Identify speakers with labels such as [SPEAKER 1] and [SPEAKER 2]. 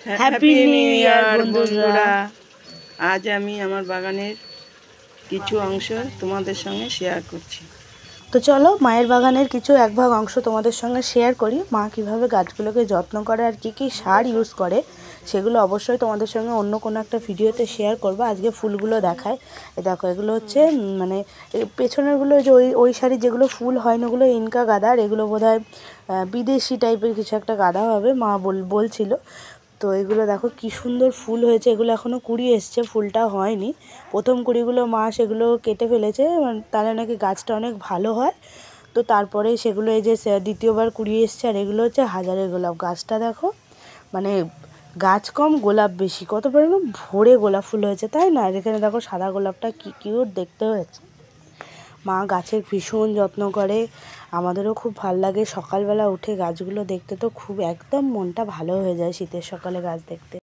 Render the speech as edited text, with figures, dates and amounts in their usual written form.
[SPEAKER 1] Happy new year বন্ধুরা। আজ আমি আমার বাগানের কিছু অংশ তোমাদের সঙ্গে শেয়ার করছি।
[SPEAKER 2] তো চলো মায়ের বাগানের কিছু এক ভাগ অংশ তোমাদের সঙ্গে শেয়ার করি। মা কিভাবে গাছগুলোকে যত্ন করে আর কি সার ইউজ করে সেগুলো অবশ্যই তোমাদের সঙ্গে অন্য কোনো একটা ভিডিওতে শেয়ার করবো। আজকে ফুলগুলো দেখায়, দেখো এগুলো হচ্ছে মানে পেছনেরগুলো যে ওই শাড়ির যেগুলো ফুল হয় না, ওগুলো ইনকা গাদা, আর এগুলো বোধহয় বিদেশি টাইপের কিছু একটা গাদা হবে, মা বলছিল। তো এগুলো দেখো কি সুন্দর ফুল হয়েছে, এগুলো এখনও কুড়ি এসছে, ফুলটা হয়নি। প্রথম কুড়িগুলো মা সেগুলো কেটে ফেলেছে, তাহলে নাকি গাছটা অনেক ভালো হয়। তো তারপরে সেগুলো এই যে দ্বিতীয়বার কুড়ি এসছে। আর এগুলো হচ্ছে হাজারের গোলাপ। গাছটা দেখো, মানে গাছ কম গোলাপ বেশি, কত পরিমাণ ভরে গোলাপ ফুল হয়েছে, তাই না? আর এখানে দেখো সাদা গোলাপটা কি কিউট দেখতে হয়েছে। মা গাছের ভীষণ যত্ন করে, আমাদেরও খুব ভালো লাগে। সকালবেলা উঠে গাছগুলো দেখতে তো খুব একদম মনটা ভালো হয়ে যায় শীতের সকালে গাছ দেখতে।